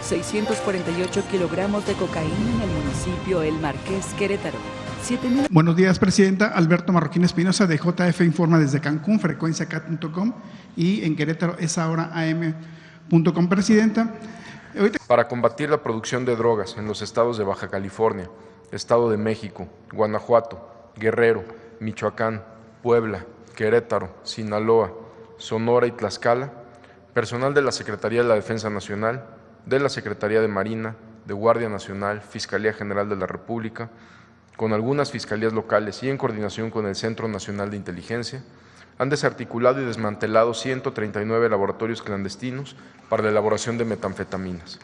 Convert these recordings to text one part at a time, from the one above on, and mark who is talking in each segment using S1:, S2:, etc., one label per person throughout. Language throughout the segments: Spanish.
S1: 648 kilogramos de cocaína en el municipio El Marqués, Querétaro. 7,000.
S2: Buenos días, Presidenta. Alberto Marroquín Espinosa, de JF Informa desde Cancún, frecuenciacat.com, y en Querétaro es ahora am.com. Presidenta.
S3: Para combatir la producción de drogas en los estados de Baja California, Estado de México, Guanajuato, Guerrero, Michoacán, Puebla, Querétaro, Sinaloa, Sonora y Tlaxcala, personal de la Secretaría de la Defensa Nacional, de la Secretaría de Marina, de Guardia Nacional, Fiscalía General de la República, con algunas fiscalías locales y en coordinación con el Centro Nacional de Inteligencia, han desarticulado y desmantelado 139 laboratorios clandestinos para la elaboración de metanfetaminas.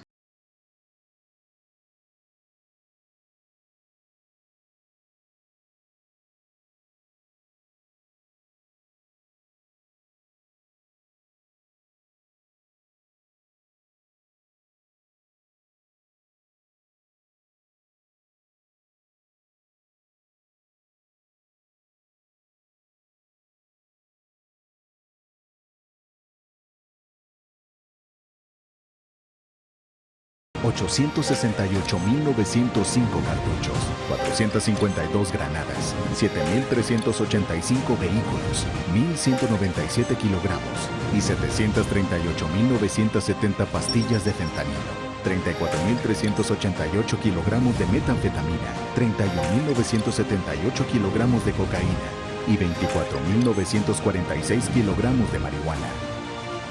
S4: $868,905 cartuchos, 452 granadas, 7,385 vehículos, 1,197 kilogramos y 738,970 pastillas de fentanilo, 34,388 kilogramos de metanfetamina, 31,978 kilogramos de cocaína y 24,946 kilogramos de marihuana.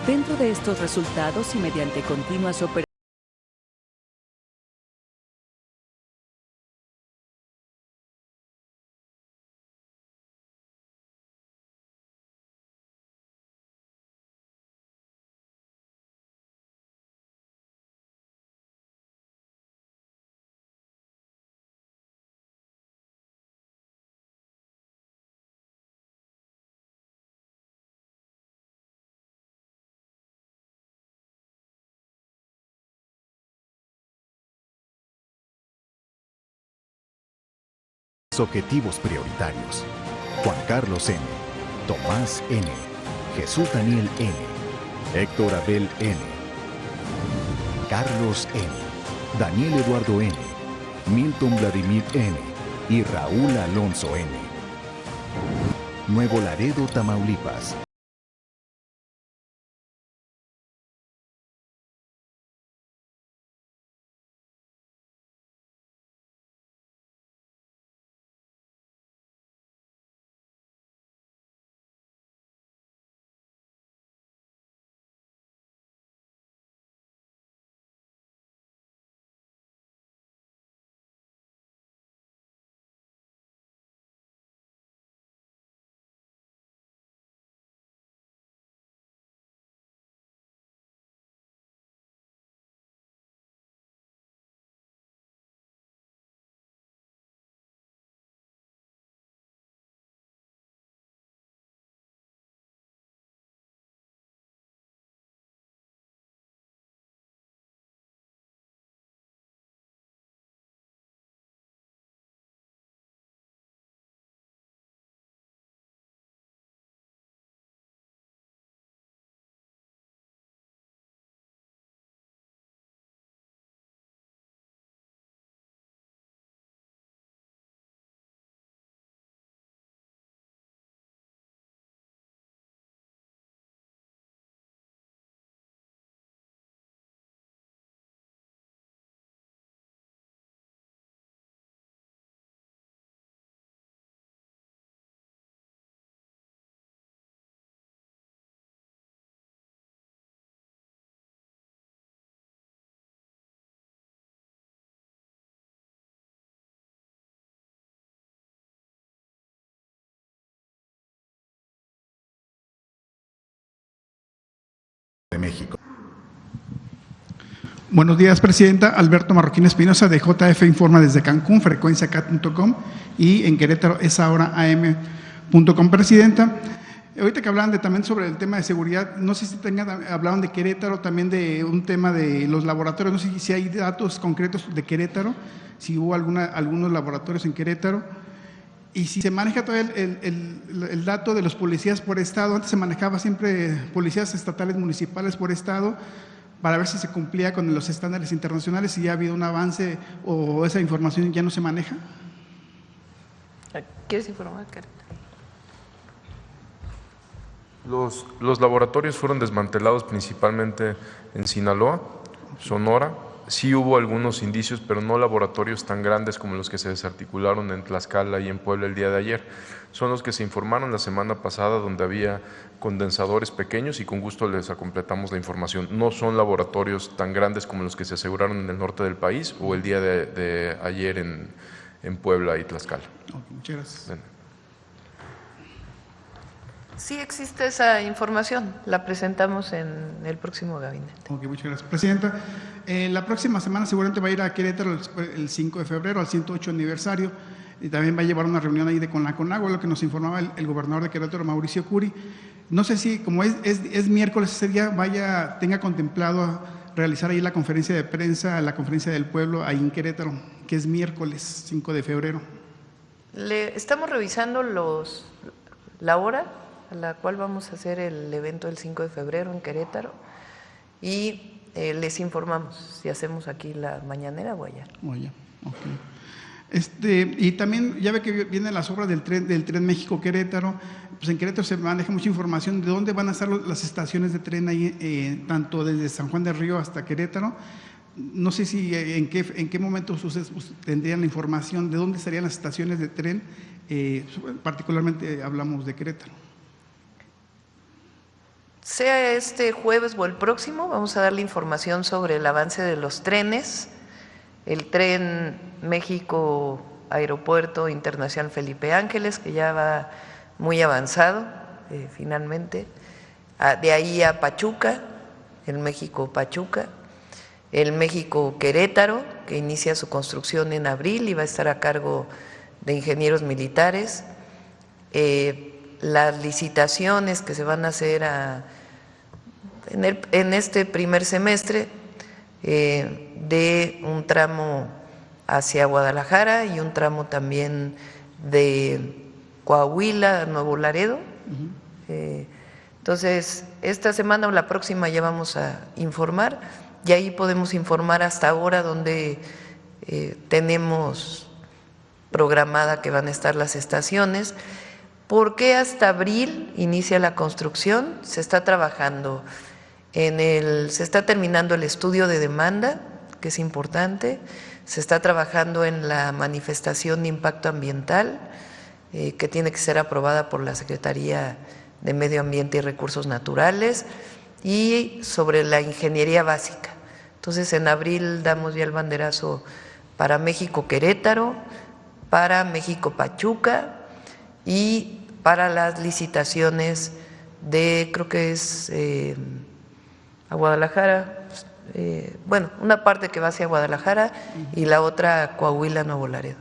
S1: Dentro de estos resultados y mediante continuas operaciones
S4: Objetivos prioritarios: Juan Carlos N., Tomás N., Jesús Daniel N., Héctor Abel N., Carlos N., Daniel Eduardo N., Milton Vladimir N. y Raúl Alonso N. Nuevo Laredo, Tamaulipas. De México.
S2: Buenos días, Presidenta. Alberto Marroquín Espinosa, de JF Informa desde Cancún, frecuenciacat.com, y en Querétaro es ahora am.com. Presidenta, ahorita que hablaban también sobre el tema de seguridad, no sé si hablaban de Querétaro, también de un tema de los laboratorios, no sé si hay datos concretos de Querétaro, si hubo algunos laboratorios en Querétaro, y si se maneja todavía el dato de los policías por estado. Antes se manejaba siempre policías estatales municipales por estado, para ver si se cumplía con los estándares internacionales, si ya ha habido un avance o esa información ya no se maneja.
S5: ¿Quieres informar, Karen?
S3: Los laboratorios fueron desmantelados principalmente en Sinaloa, Sonora. Sí hubo algunos indicios, pero no laboratorios tan grandes como los que se desarticularon en Tlaxcala y en Puebla el día de ayer. Son los que se informaron la semana pasada, donde había condensadores pequeños, y con gusto les completamos la información. No son laboratorios tan grandes como los que se aseguraron en el norte del país o el día de ayer en Puebla y Tlaxcala.
S2: Muchas gracias.
S3: Bien.
S5: Sí existe esa información, la presentamos en el próximo gabinete.
S2: Ok, muchas gracias. Presidenta, la próxima semana seguramente va a ir a Querétaro el 5 de febrero, al 108 aniversario, y también va a llevar una reunión ahí con la CONAGUA, lo que nos informaba el gobernador de Querétaro, Mauricio Curi. No sé si, como es miércoles ese día, tenga contemplado realizar ahí la conferencia de prensa, la conferencia del pueblo ahí en Querétaro, que es miércoles 5 de febrero.
S5: Estamos revisando la hora a la cual vamos a hacer el evento el 5 de febrero en Querétaro, y les informamos si hacemos aquí la mañanera o allá.
S2: Okay. Y también ya ve que vienen las obras del tren México-Querétaro. Pues en Querétaro se maneja mucha información de dónde van a estar las estaciones de tren ahí, tanto desde San Juan del Río hasta Querétaro. No sé si en qué momento ustedes tendrían la información de dónde estarían las estaciones de tren, particularmente hablamos de Querétaro.
S5: Sea este jueves o el próximo, vamos a darle información sobre el avance de los trenes, el tren México Aeropuerto Internacional Felipe Ángeles, que ya va muy avanzado finalmente, de ahí a Pachuca, el México Pachuca, el México Querétaro, que inicia su construcción en abril y va a estar a cargo de ingenieros militares, las licitaciones que se van a hacer en este primer semestre de un tramo hacia Guadalajara y un tramo también de Coahuila a Nuevo Laredo. Entonces, esta semana o la próxima ya vamos a informar, y ahí podemos informar hasta ahora donde tenemos programada que van a estar las estaciones. ¿Por qué hasta abril inicia la construcción? Se está trabajando se está terminando el estudio de demanda, que es importante, se está trabajando en la manifestación de impacto ambiental, que tiene que ser aprobada por la Secretaría de Medio Ambiente y Recursos Naturales, y sobre la ingeniería básica. Entonces, en abril damos ya el banderazo para México Querétaro, para México Pachuca y para las licitaciones de, creo que es a Guadalajara, bueno, una parte que va hacia Guadalajara y la otra a Coahuila, Nuevo Laredo.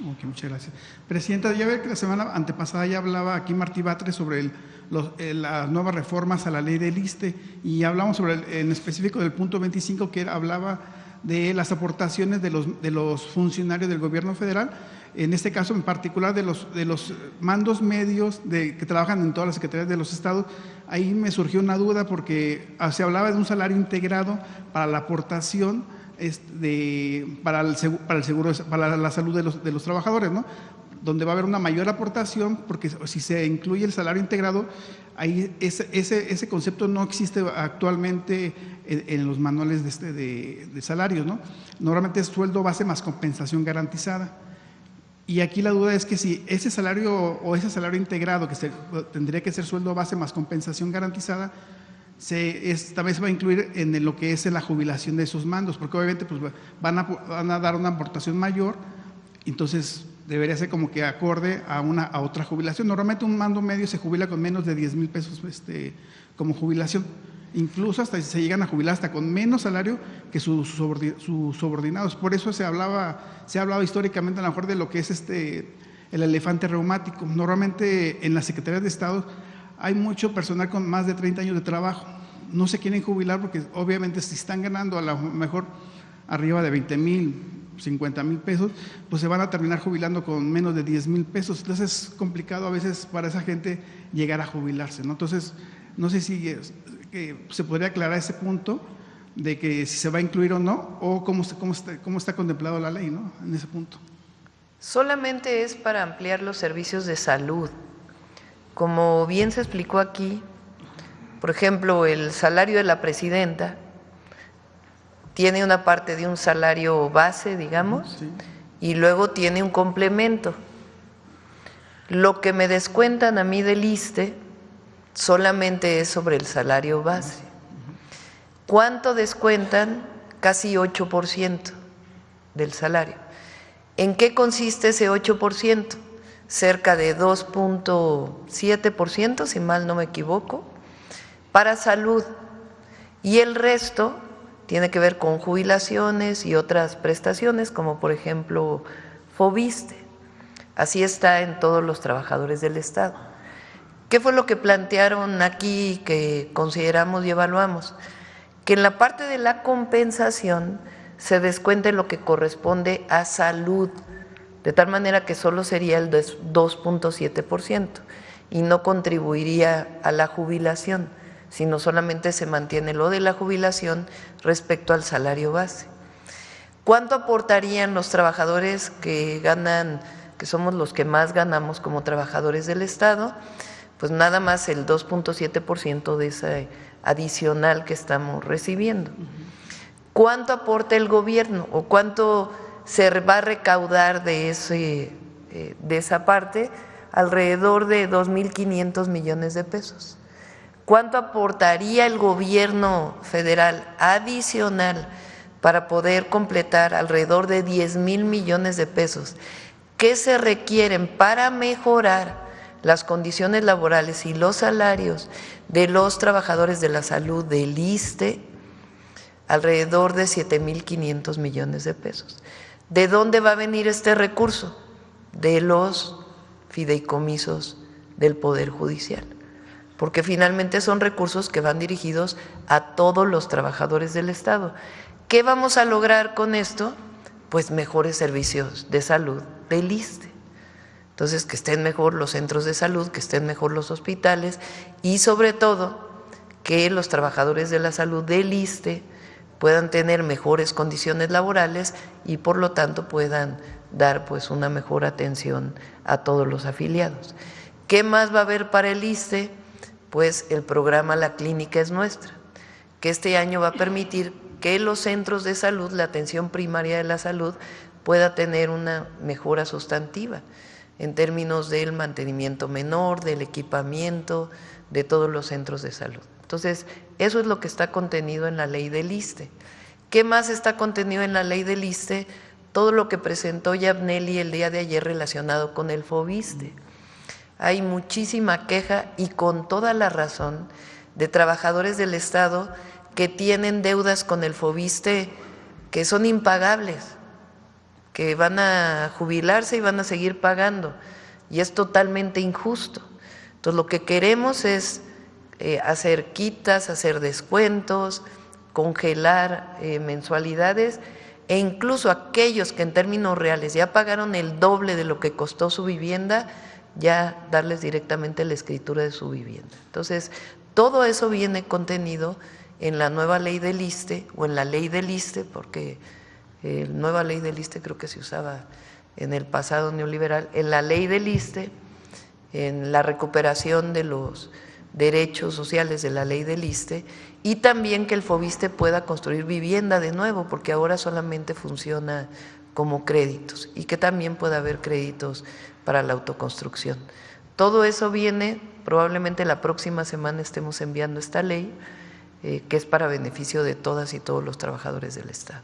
S2: Ok, muchas gracias. Presidenta, ya ve que la semana antepasada ya hablaba aquí Martí Batres sobre las nuevas reformas a la ley del ISSSTE, y hablamos sobre en específico del punto 25, que hablaba de las aportaciones de los funcionarios del gobierno federal, en este caso en particular de los mandos medios que trabajan en todas las secretarías de los estados. Ahí me surgió una duda porque se hablaba de un salario integrado para la aportación para la salud de los trabajadores, ¿no? Donde va a haber una mayor aportación, porque si se incluye el salario integrado, ahí ese concepto no existe actualmente en los manuales de salarios, ¿no? Normalmente es sueldo base más compensación garantizada. Y aquí la duda es que si ese salario o ese salario integrado, que tendría que ser sueldo base más compensación garantizada, también se va a incluir en lo que es la jubilación de esos mandos, porque obviamente pues, van a dar una aportación mayor, entonces debería ser como que acorde a otra jubilación. Normalmente un mando medio se jubila con menos de 10,000 pesos como jubilación. Incluso hasta se llegan a jubilar hasta con menos salario que sus subordinados. Por eso se hablaba históricamente a lo mejor de lo que es el elefante reumático. Normalmente en las secretarías de Estado hay mucho personal con más de 30 años de trabajo. No se quieren jubilar porque obviamente si están ganando a lo mejor arriba de 20,000, 50,000 pesos, pues se van a terminar jubilando con menos de 10,000 pesos. Entonces es complicado a veces para esa gente llegar a jubilarse, ¿no? Entonces, no sé si se podría aclarar ese punto de que si se va a incluir o no, o cómo está contemplado la ley, ¿no? En ese punto.
S5: Solamente es para ampliar los servicios de salud. Como bien se explicó aquí, por ejemplo, el salario de la presidenta tiene una parte de un salario base, digamos,
S2: Sí.
S5: y luego tiene un complemento. Lo que me descuentan a mí del ISSSTE solamente es sobre el salario base. ¿Cuánto descuentan? Casi 8% del salario. ¿En qué consiste ese 8%? Cerca de 2.7%, si mal no me equivoco, para salud. Y el resto tiene que ver con jubilaciones y otras prestaciones, como por ejemplo FOVISSSTE. Así está en todos los trabajadores del Estado. ¿Qué fue lo que plantearon aquí que consideramos y evaluamos? Que en la parte de la compensación se descuente lo que corresponde a salud, de tal manera que solo sería el 2.7% y no contribuiría a la jubilación, sino solamente se mantiene lo de la jubilación respecto al salario base. ¿Cuánto aportarían los trabajadores que ganan, que somos los que más ganamos como trabajadores del Estado? Pues nada más el 2.7% de ese adicional que estamos recibiendo. ¿Cuánto aporta el gobierno o cuánto se va a recaudar de esa parte? Alrededor de 2.500 millones de pesos. ¿Cuánto aportaría el gobierno federal adicional para poder completar? Alrededor de 10.000 millones de pesos que se requieren para mejorar las condiciones laborales y los salarios de los trabajadores de la salud del ISSSTE, alrededor de 7.500 millones de pesos. ¿De dónde va a venir este recurso? De los fideicomisos del Poder Judicial, porque finalmente son recursos que van dirigidos a todos los trabajadores del Estado. ¿Qué vamos a lograr con esto? Pues mejores servicios de salud del ISSSTE. Entonces, que estén mejor los centros de salud, que estén mejor los hospitales y sobre todo que los trabajadores de la salud del ISSSTE puedan tener mejores condiciones laborales y por lo tanto puedan dar pues una mejor atención a todos los afiliados. ¿Qué más va a haber para el ISSSTE? Pues el programa La Clínica es Nuestra, que este año va a permitir que los centros de salud, la atención primaria de la salud, pueda tener una mejora sustantiva en términos del mantenimiento menor, del equipamiento de todos los centros de salud. Entonces, eso es lo que está contenido en la ley del ISSSTE. ¿Qué más está contenido en la ley del ISSSTE? Todo lo que presentó Yabneli el día de ayer relacionado con el FOVISSSTE. Hay muchísima queja y con toda la razón de trabajadores del Estado que tienen deudas con el FOVISSSTE que son impagables, que van a jubilarse y van a seguir pagando, y es totalmente injusto. Entonces, lo que queremos es hacer quitas, hacer descuentos, congelar mensualidades, e incluso aquellos que en términos reales ya pagaron el doble de lo que costó su vivienda, ya darles directamente la escritura de su vivienda. Entonces, todo eso viene contenido en la nueva ley del ISSSTE o en la ley del ISSSTE, porque nueva ley del ISSSTE creo que se usaba en el pasado neoliberal, en la ley del ISSSTE, en la recuperación de los derechos sociales de la ley del ISSSTE, y también que el FOVISSSTE pueda construir vivienda de nuevo, porque ahora solamente funciona como créditos, y que también pueda haber créditos para la autoconstrucción. Todo eso viene, probablemente la próxima semana estemos enviando esta ley, que es para beneficio de todas y todos los trabajadores del Estado.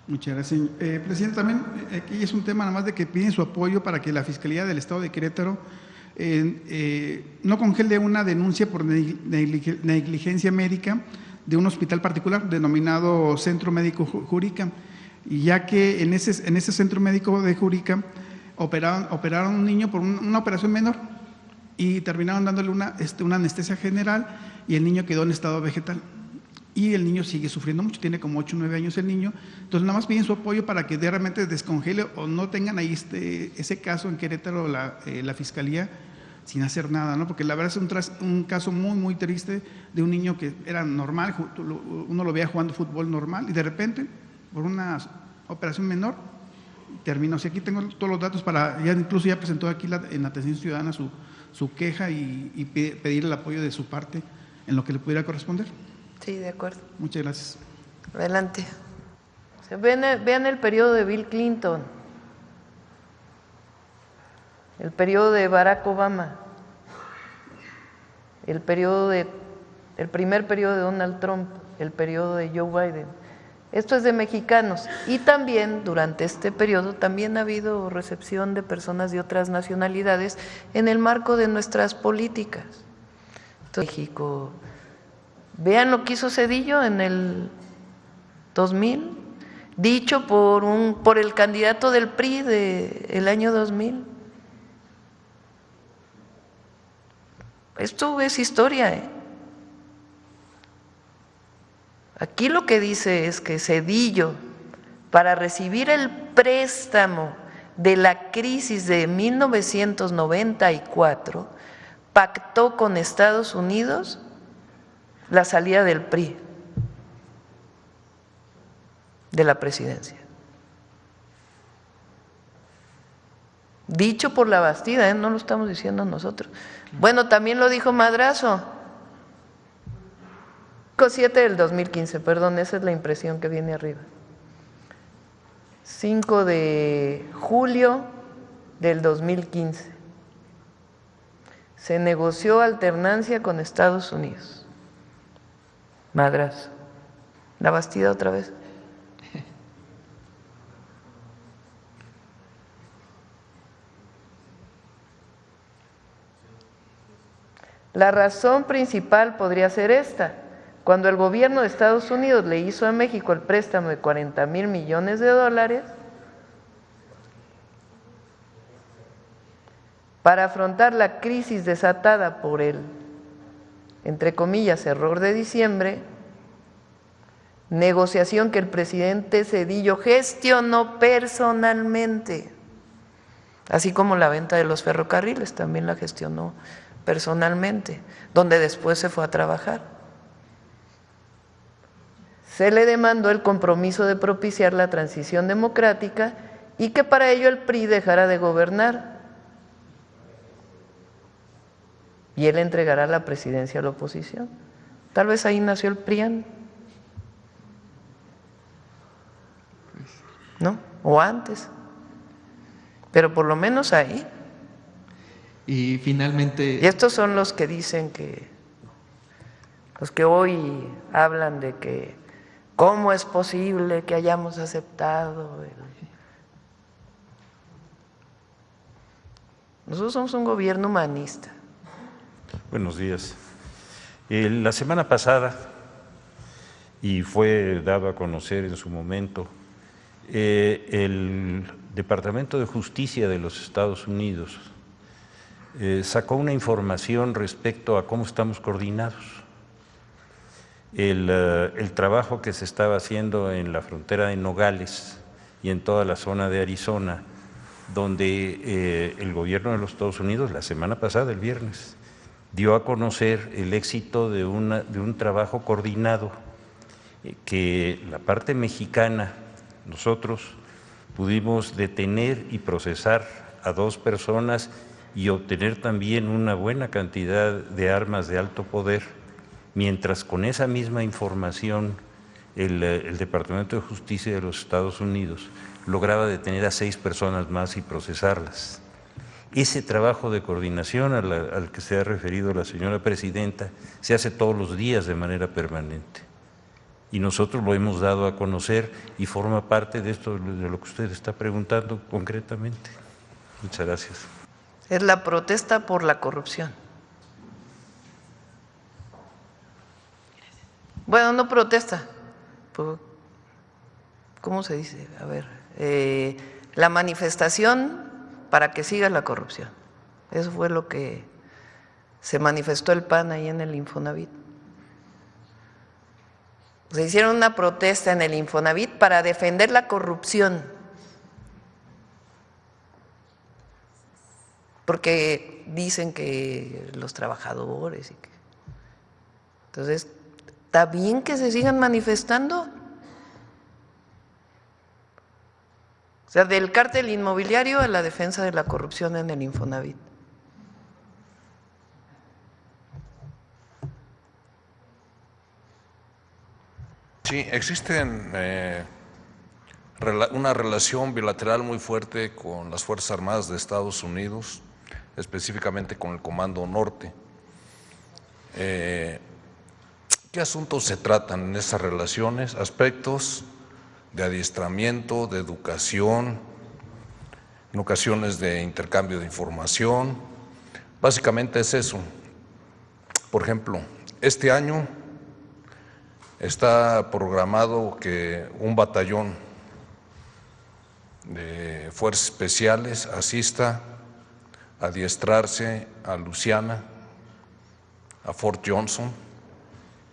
S2: Muchas gracias. Presidente, también aquí es un tema nada más de que piden su apoyo para que la Fiscalía del Estado de Querétaro no congele una denuncia por negligencia médica de un hospital particular denominado Centro Médico Juríca, y ya que en ese Centro Médico de Juríca operaron un niño por una operación menor y terminaron dándole una anestesia general y el niño quedó en estado vegetal. Y el niño sigue sufriendo mucho, tiene como 8 o 9 años el niño. Entonces, nada más piden su apoyo para que realmente descongele o no tengan ahí ese caso en Querétaro la Fiscalía, sin hacer nada, ¿no? Porque la verdad es un caso muy, muy triste de un niño que era normal, uno lo veía jugando fútbol normal y de repente, por una operación menor, terminó. Si aquí tengo todos los datos incluso ya presentó aquí en Atención Ciudadana su queja y pedir el apoyo de su parte en lo que le pudiera corresponder.
S5: Sí, de acuerdo.
S2: Muchas gracias.
S5: Adelante. Vean el periodo de Bill Clinton, el periodo de Barack Obama, el primer periodo de Donald Trump, el periodo de Joe Biden. Esto es de mexicanos. Y también durante este periodo también ha habido recepción de personas de otras nacionalidades en el marco de nuestras políticas. Entonces, México, vean lo que hizo Zedillo en el 2000, dicho por el candidato del PRI del año 2000. Esto es historia, ¿eh? Aquí lo que dice es que Zedillo, para recibir el préstamo de la crisis de 1994, pactó con Estados Unidos la salida del PRI de la presidencia. Dicho por la Bastida, no lo estamos diciendo nosotros. Bueno, también lo dijo Madrazo. 7 del 2015, perdón, esa es la impresión que viene arriba. 5 de julio del 2015. Se negoció alternancia con Estados Unidos. Madrazo. La Bastida otra vez. La razón principal podría ser esta. Cuando el gobierno de Estados Unidos le hizo a México el préstamo de $40,000 millones, para afrontar la crisis desatada por el, entre comillas, error de diciembre, negociación que el presidente Zedillo gestionó personalmente, así como la venta de los ferrocarriles, también la gestionó personalmente, donde después se fue a trabajar. Se le demandó el compromiso de propiciar la transición democrática y que para ello el PRI dejara de gobernar y él entregará la presidencia a la oposición. Tal vez ahí nació el PRIAN, ¿no? O antes, pero por lo menos ahí.
S6: Y finalmente…
S5: Y estos son los que dicen los que hoy hablan de que ¿cómo es posible que hayamos aceptado? Nosotros somos un gobierno humanista.
S7: Buenos días. La semana pasada, y fue dado a conocer en su momento, el Departamento de Justicia de los Estados Unidos sacó una información respecto a cómo estamos coordinados. El trabajo que se estaba haciendo en la frontera de Nogales y en toda la zona de Arizona, donde el gobierno de los Estados Unidos la semana pasada, el viernes, dio a conocer el éxito de un trabajo coordinado que la parte mexicana, nosotros pudimos detener y procesar a 2 personas y obtener también una buena cantidad de armas de alto poder, mientras con esa misma información el Departamento de Justicia de los Estados Unidos lograba detener a 6 personas más y procesarlas. Ese trabajo de coordinación al que se ha referido la señora presidenta se hace todos los días de manera permanente y nosotros lo hemos dado a conocer y forma parte de esto, de lo que usted está preguntando concretamente. Muchas gracias.
S5: Es la protesta por la corrupción. Bueno, no protesta, ¿cómo se dice? A ver, la manifestación para que siga la corrupción. Eso fue lo que se manifestó el PAN ahí en el Infonavit. Se hicieron una protesta en el Infonavit para defender la corrupción. porque dicen que los trabajadores y que… Entonces, ¿está bien que se sigan manifestando? O sea, del cártel inmobiliario a la defensa de la corrupción en el Infonavit.
S8: Sí, existen una relación bilateral muy fuerte con las Fuerzas Armadas de Estados Unidos, específicamente con el Comando Norte. ¿Qué asuntos se tratan en esas relaciones? Aspectos de adiestramiento, de educación, en ocasiones de intercambio de información. Básicamente es eso. Por ejemplo, este año está programado que un batallón de fuerzas especiales asista a adiestrarse a Luisiana, a Fort Johnson,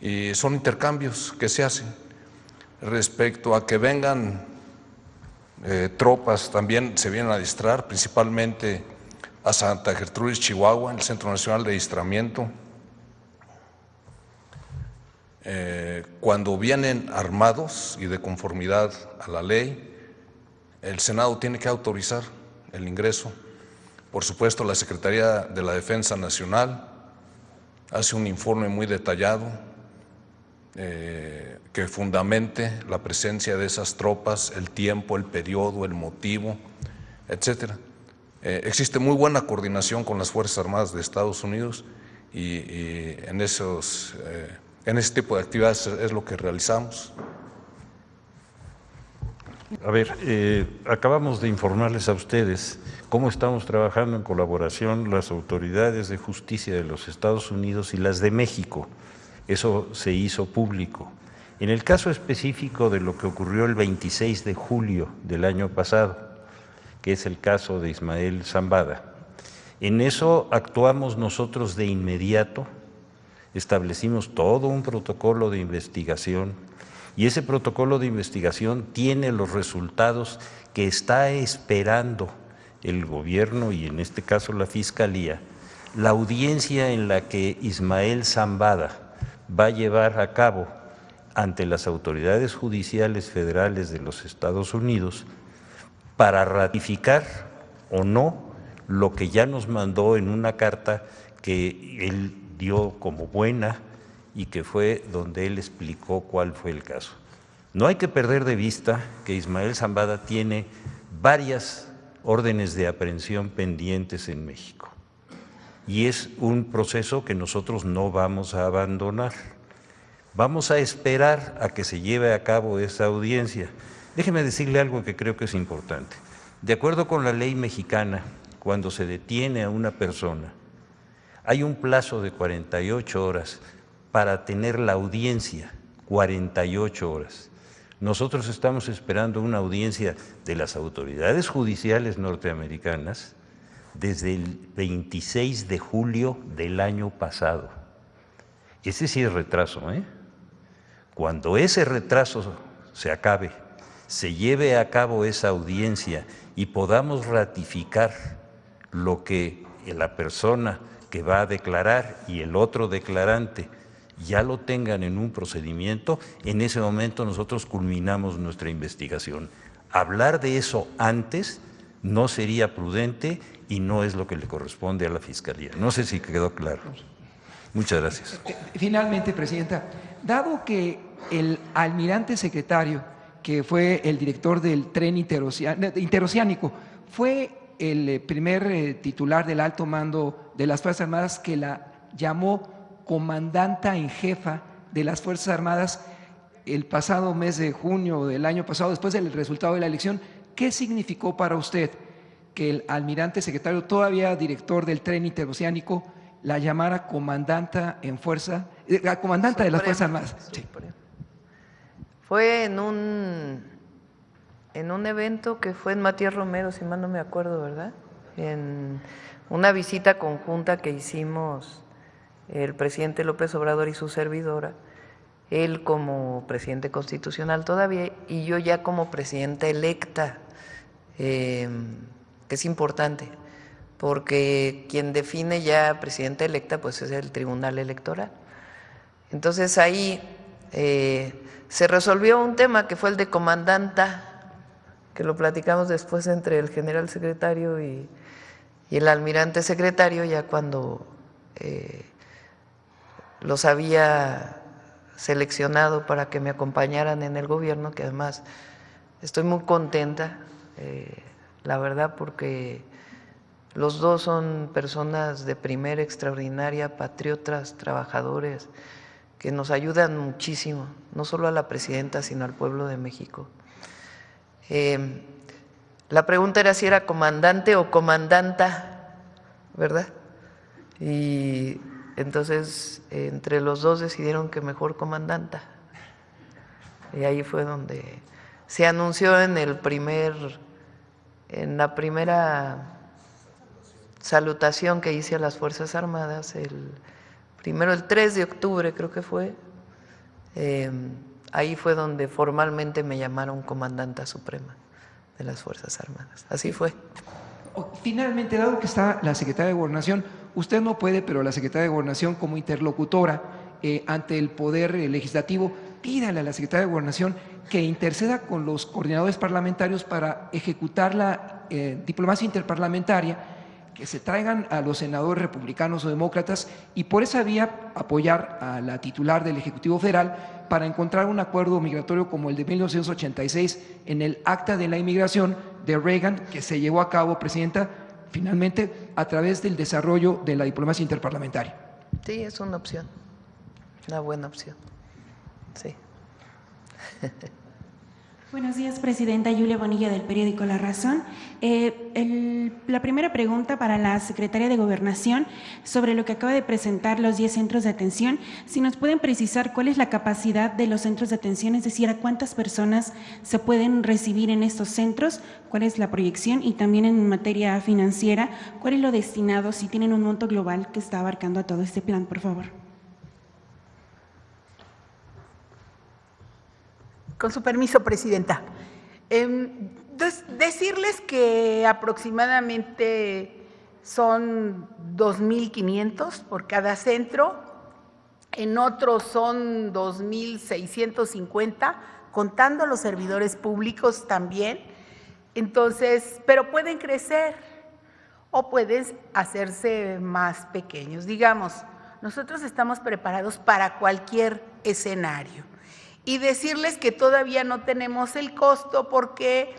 S8: y son intercambios que se hacen. Respecto a que vengan tropas, también se vienen a adiestrar, principalmente a Santa Gertrudis, Chihuahua, en el Centro Nacional de Adiestramiento. Cuando vienen armados y de conformidad a la ley, el Senado tiene que autorizar el ingreso. Por supuesto, la Secretaría de la Defensa Nacional hace un informe muy detallado que fundamente la presencia de esas tropas, el tiempo, el periodo, el motivo, etcétera. Existe muy buena coordinación con las Fuerzas Armadas de Estados Unidos y en ese tipo de actividades es lo que realizamos.
S7: A ver, acabamos de informarles a ustedes cómo estamos trabajando en colaboración las autoridades de justicia de los Estados Unidos y las de México. Eso se hizo público. En el caso específico de lo que ocurrió el 26 de julio del año pasado, que es el caso de Ismael Zambada, en eso actuamos nosotros de inmediato, establecimos todo un protocolo de investigación y ese protocolo de investigación tiene los resultados que está esperando el gobierno y en este caso la Fiscalía, la audiencia en la que Ismael Zambada va a llevar a cabo ante las autoridades judiciales federales de los Estados Unidos para ratificar o no lo que ya nos mandó en una carta que él dio como buena y que fue donde él explicó cuál fue el caso. No hay que perder de vista que Ismael Zambada tiene varias órdenes de aprehensión pendientes en México y es un proceso que nosotros no vamos a abandonar. Vamos a esperar a que se lleve a cabo esa audiencia. Déjeme decirle algo que creo que es importante. De acuerdo con la ley mexicana, cuando se detiene a una persona, hay un plazo de 48 horas para tener la audiencia, 48 horas. Nosotros estamos esperando una audiencia de las autoridades judiciales norteamericanas desde el 26 de julio del año pasado. Ese sí es retraso, ¿eh? Cuando ese retraso se acabe, se lleve a cabo esa audiencia y podamos ratificar lo que la persona que va a declarar y el otro declarante ya lo tengan en un procedimiento, en ese momento nosotros culminamos nuestra investigación. Hablar de eso antes no sería prudente y no es lo que le corresponde a la Fiscalía. No sé si quedó claro. Muchas gracias.
S9: Finalmente, Presidenta, dado que el almirante secretario, que fue el director del tren interoceánico, fue el primer titular del alto mando de las Fuerzas Armadas que la llamó comandanta en jefa de las Fuerzas Armadas el pasado mes de junio del año pasado, después del resultado de la elección, ¿qué significó para usted que el almirante secretario, todavía director del tren interoceánico, la llamara comandanta en fuerza, comandanta de las Fuerzas Armadas? Sí.
S5: Fue en un evento que fue en Matías Romero, si mal no me acuerdo, ¿verdad? En una visita conjunta que hicimos el presidente López Obrador y su servidora, él como presidente constitucional todavía y yo ya como presidenta electa, que es importante, porque quien define ya presidenta electa pues es el Tribunal Electoral. Entonces ahí se resolvió un tema que fue el de comandanta, que lo platicamos después entre el general secretario y el almirante secretario, ya cuando los había seleccionado para que me acompañaran en el gobierno, que además estoy muy contenta, la verdad, porque los dos son personas de primera, extraordinaria, patriotas, trabajadores, que nos ayudan muchísimo, no solo a la presidenta, sino al pueblo de México. La pregunta era si era comandante o comandanta, ¿verdad? Y entonces entre los dos decidieron que mejor comandanta. Y ahí fue donde se anunció en la primera salutación que hice a las Fuerzas Armadas, el 3 de octubre creo que fue, ahí fue donde formalmente me llamaron comandanta suprema de las Fuerzas Armadas. Así fue.
S9: Finalmente, dado que está la secretaria de Gobernación, usted no puede, pero la secretaria de Gobernación como interlocutora ante el Poder Legislativo, pídale a la secretaria de Gobernación que interceda con los coordinadores parlamentarios para ejecutar la diplomacia interparlamentaria, que se traigan a los senadores republicanos o demócratas y por esa vía apoyar a la titular del Ejecutivo Federal para encontrar un acuerdo migratorio como el de 1986 en el Acta de la Inmigración de Reagan, que se llevó a cabo, Presidenta, finalmente a través del desarrollo de la diplomacia interparlamentaria.
S5: Sí, es una opción, una buena opción, sí.
S10: Buenos días, Presidenta. Yulia Bonilla, del periódico La Razón. La primera pregunta para la Secretaria de Gobernación sobre lo que acaba de presentar los 10 centros de atención. Si nos pueden precisar cuál es la capacidad de los centros de atención, es decir, a cuántas personas se pueden recibir en estos centros, cuál es la proyección y también en materia financiera, cuál es lo destinado, si tienen un monto global que está abarcando a todo este plan, por favor.
S11: Con su permiso, Presidenta. Decirles que aproximadamente son 2.500 por cada centro, en otros son 2.650, contando los servidores públicos también. Entonces, pero pueden crecer o pueden hacerse más pequeños. Digamos, nosotros estamos preparados para cualquier escenario. Y decirles que todavía no tenemos el costo porque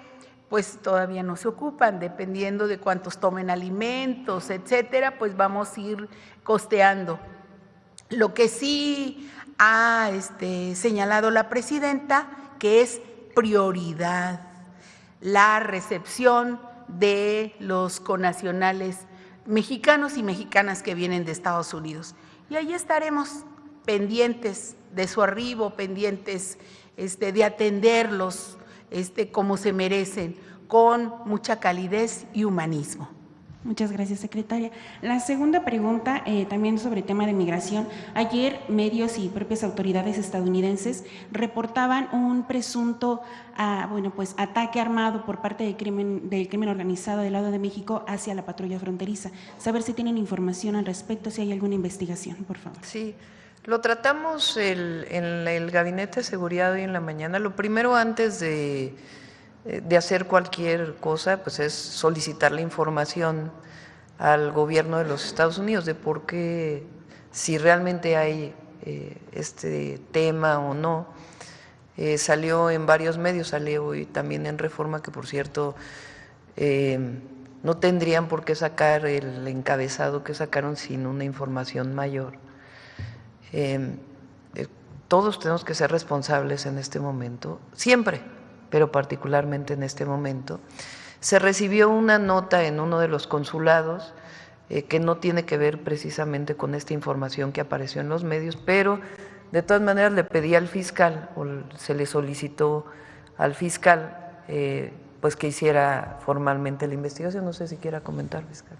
S11: pues todavía no se ocupan, dependiendo de cuántos tomen alimentos, etcétera, pues vamos a ir costeando. Lo que sí ha señalado la presidenta, que es prioridad la recepción de los connacionales mexicanos y mexicanas que vienen de Estados Unidos. Y ahí estaremos pendientes de su arribo, pendientes de atenderlos como se merecen, con mucha calidez y humanismo.
S10: Muchas gracias, secretaria. La segunda pregunta, también sobre tema de migración. Ayer medios y propias autoridades estadounidenses reportaban un presunto ataque armado por parte del crimen organizado del lado de México hacia la patrulla fronteriza. Saber si tienen información al respecto, si hay alguna investigación, por favor.
S5: Sí. Lo tratamos en el Gabinete de Seguridad hoy en la mañana. Lo primero, antes de hacer cualquier cosa, pues es solicitar la información al gobierno de los Estados Unidos de por qué, si realmente hay este tema o no. Salió en varios medios, salió hoy también en Reforma, que por cierto no tendrían por qué sacar el encabezado que sacaron sin una información mayor. Todos tenemos que ser responsables en este momento, siempre, pero particularmente en este momento. Se recibió una nota en uno de los consulados que no tiene que ver precisamente con esta información que apareció en los medios, pero de todas maneras le pedí al fiscal, o se le solicitó al fiscal, pues que hiciera formalmente la investigación. No sé si quiera comentar, fiscal.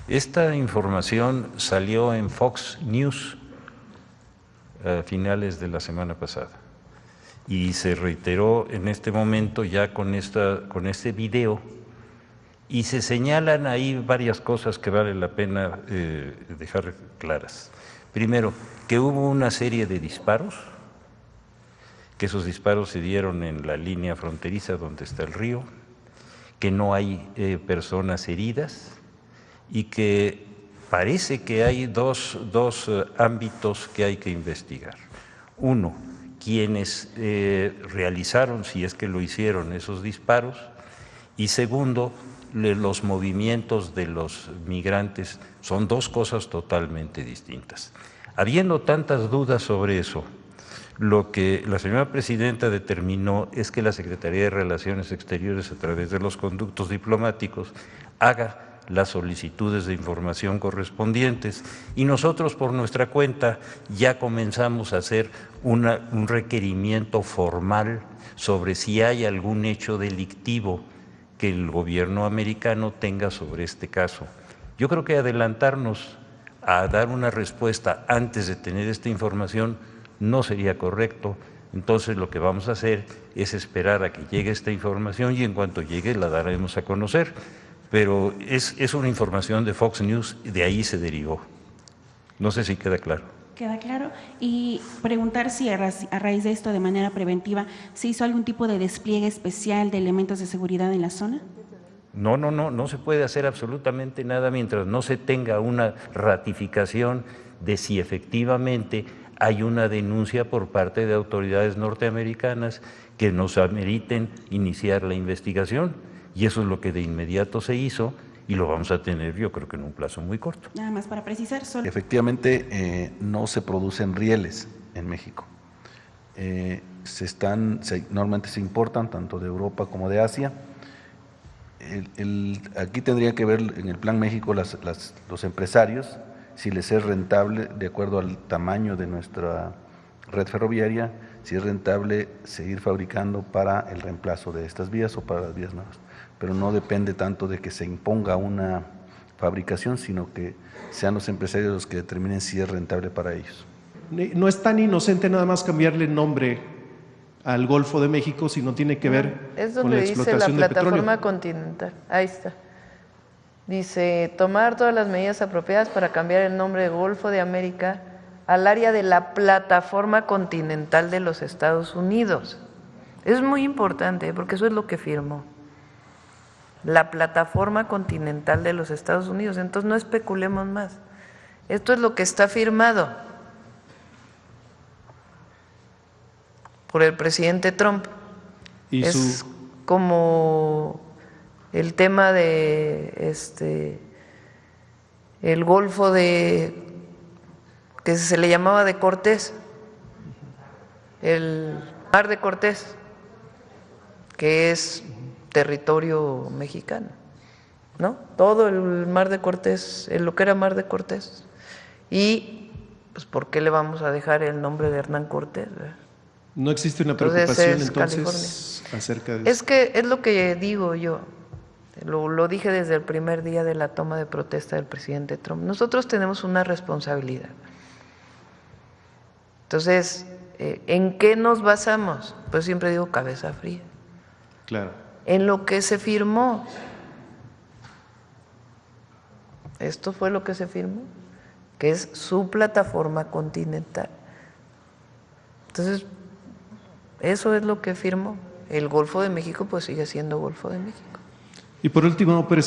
S7: Esta información salió en Fox News a finales de la semana pasada y se reiteró en este momento ya con este video, y se señalan ahí varias cosas que vale la pena dejar claras. Primero, que hubo una serie de disparos, que esos disparos se dieron en la línea fronteriza donde está el río, que no hay personas heridas y que parece que hay dos ámbitos que hay que investigar. Uno, quienes realizaron, si es que lo hicieron, esos disparos, y segundo, los movimientos de los migrantes. Son dos cosas totalmente distintas. Habiendo tantas dudas sobre eso, lo que la señora presidenta determinó es que la Secretaría de Relaciones Exteriores, a través de los conductos diplomáticos, haga las solicitudes de información correspondientes, y nosotros por nuestra cuenta ya comenzamos a hacer un requerimiento formal sobre si hay algún hecho delictivo que el gobierno americano tenga sobre este caso. Yo creo que adelantarnos a dar una respuesta antes de tener esta información no sería correcto. Entonces lo que vamos a hacer es esperar a que llegue esta información y en cuanto llegue la daremos a conocer. Pero es una información de Fox News y de ahí se derivó. No sé si queda claro.
S10: Queda claro. Y preguntar si a raíz de esto, de manera preventiva, ¿se hizo algún tipo de despliegue especial de elementos de seguridad en la zona?
S7: No se puede hacer absolutamente nada mientras no se tenga una ratificación de si efectivamente hay una denuncia por parte de autoridades norteamericanas que nos ameriten iniciar la investigación, y eso es lo que de inmediato se hizo y lo vamos a tener, yo creo que en un plazo muy corto.
S10: Nada más para precisar.
S12: Efectivamente, no se producen rieles en México. Normalmente se importan tanto de Europa como de Asia. Aquí tendría que ver en el Plan México los empresarios, si les es rentable, de acuerdo al tamaño de nuestra red ferroviaria, si es rentable seguir fabricando para el reemplazo de estas vías o para las vías nuevas. Pero no depende tanto de que se imponga una fabricación, sino que sean los empresarios los que determinen si es rentable para ellos.
S13: No es tan inocente nada más cambiarle nombre al Golfo de México, sino tiene que ver con la explotación de petróleo.
S5: Es donde dice la plataforma continental. Ahí está. Dice, tomar todas las medidas apropiadas para cambiar el nombre de Golfo de América al área de la plataforma continental de los Estados Unidos. Es muy importante porque eso es lo que firmó. La plataforma continental de los Estados Unidos. Entonces no especulemos más. Esto es lo que está firmado por el presidente Trump. Es como el tema de el Golfo de que se le llamaba de Cortés, el Mar de Cortés, que es territorio mexicano, ¿no? Todo el Mar de Cortés, lo que era Mar de Cortés. Y pues ¿por qué le vamos a dejar el nombre de Hernán Cortés?
S13: ¿No existe una preocupación entonces
S5: California.
S13: Acerca de eso?
S5: Es que es lo que digo yo, lo dije desde el primer día de la toma de protesta del presidente Trump. Nosotros tenemos una responsabilidad. Entonces, ¿en qué nos basamos? Pues siempre digo cabeza fría.
S13: Claro.
S5: En lo que se firmó. Esto fue lo que se firmó, que es su plataforma continental. Entonces, eso es lo que firmó. El Golfo de México pues sigue siendo Golfo de México.
S13: Y por último,